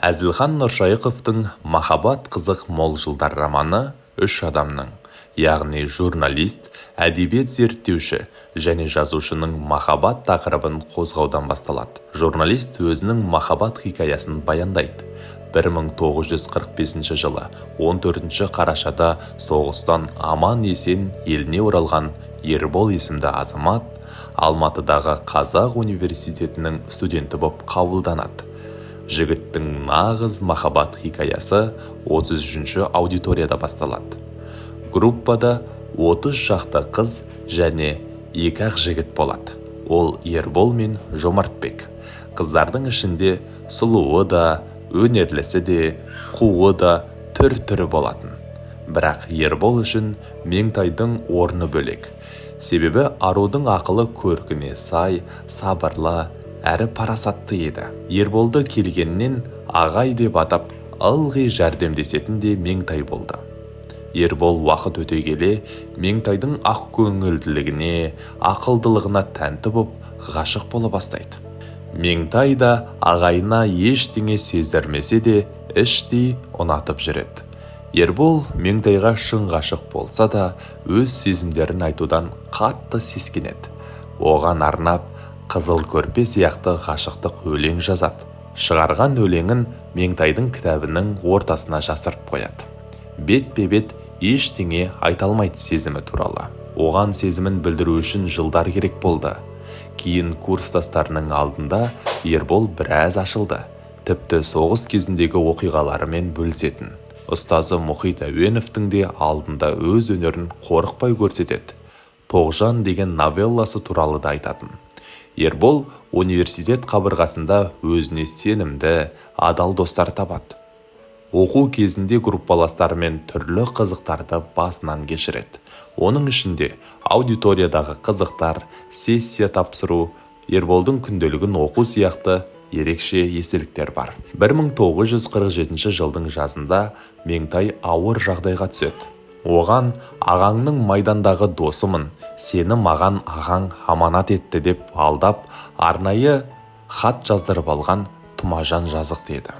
Әзілхан Нұршайықовтың «Махаббат қызық мол жылдар» романы үш адамның, яғни журналист, әдебиет зерттеуші және жазушының махаббат тақырыбын қозғаудан басталады. Журналист өзінің махаббат хикаясын баяндайды. 1945 жылы 14 қарашада соғыстан аман-есен еліне оралған Ербол есімді азамат Алматыдағы Қазақ университетінің студенті боп қабылданады. Жігіттің нағыз махаббат хикаясы 33-ші аудиторияда басталады. Группада 30 шақты қыз және 2 жігіт болады. Ол Ербол мен Жомартбек. Қыздардың ішінде сұлуы да, өнерлісі де, қуы да түр-түрі болатын. Бірақ Ербол үшін Меңтайдың орны бөлек. Себебі арудың ақылы көркіне сай, сабырлы, әрі парасатты еді. Ерболды келгеннен ағай деп атап, ылғи жәрдемдесетін де Меңтай болды. Ербол уақыт өте келе Меңтайдың ақ көңілділігіне, ақылдылығына тәнті боп, ғашық бола бастайды. Меңтай да ағайына ештеңе сездірмесе де, іштей ұнатып жүреді. Ербол Меңтайға шын ғашық болса да, өз сезімдерін айтудан қатты сескенеді. Оған арнап Қызыл көрпе сияқты ғашықтық өлең жазады. Шығарған өлеңін Меңтайдың кітабының ортасына жасырып қояды. Бет-бе-бет ештеңе айта алмайды сезімі туралы. Оған сезімін білдіру үшін жылдар керек болды. Кейін курстастарының алдында Ербол біраз ашылды. Тіпті соғыс кезіндегі оқиғаларымен бөлісетін. Ұстазы Мұхит Әуеновтің де алдында өз өнерін қорықпай көрсетеді. Тоғжан деген новелласы туралы да айтатын. Ербол университет қабырғасында өзіне сенімді, адал достар табады. Оқу кезінде группаластарымен түрлі қызықтарды басынан кешіреді. Оның ішінде аудиториядағы қызықтар, сессия тапсыру, Ерболдың күнделігін оқу сияқты ерекше естеліктер бар. 1947 жылдың жазында Меңтай ауыр жағдайға түседі. Оған ағаңның майдандағы досымын, сені маған ағаң аманат етті деп алдап, арнайы хат жаздырып алған Тұмажан жазық деді.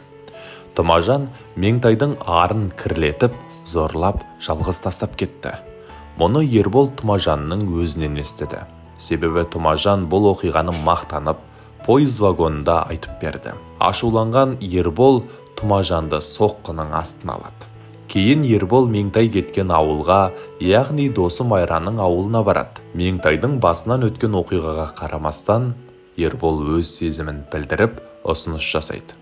Тұмажан Меңтайдың арын кірлетіп, зорлап, жалғыз тастап кетті. Мұны Ербол Тұмажанның өзінен естіді. Себебі Тұмажан бұл оқиғаны мақтанып, пойыз вагонында айтып берді. Ашуланған Ербол Тұмажанды соққының астына алады. Кейін Ербол Меңтай кеткен ауылға, яғни досы Майраның ауылына барады. Меңтайдың басынан өткен оқиғаға қарамастан, Ербол өз сезімін білдіріп, ұсыныс жасайды.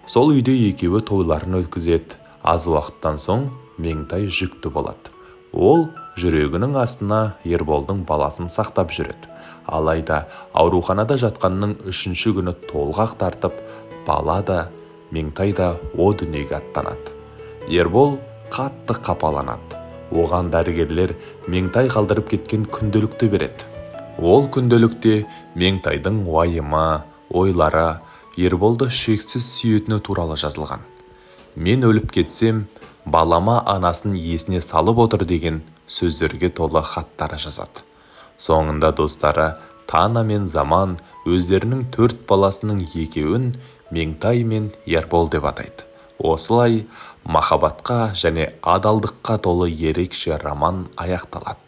Сол үйде екеуі тойларын өткізеді. Аз уақыттан соң Меңтай жүкті болады. Ол жүрегінің астына Ерболдың баласын сақтап жүреді. Алайда ауруханада жатқанның 3-ші күні толғақ тартып, бала да, Меңтай да о дүниеге аттанады. Ербол қатты қапаланады. Оған дәрігерлер Меңтай қалдырып кеткен күнделікті береді. Ол күнделікте Меңтайдың уайымы, ойлары, Ерболды шексіз сүйетіні туралы жазылған. Мен өліп кетсем, балама анасын есіне салып отыр деген сөздерге толы хаттары жазады. Соңында достары Тана мен Заман өздерінің 4 баласының екеуін Меңтай мен Ербол деп атайды. Осылай махаббатқа және адалдыққа толы ерекше роман аяқталады.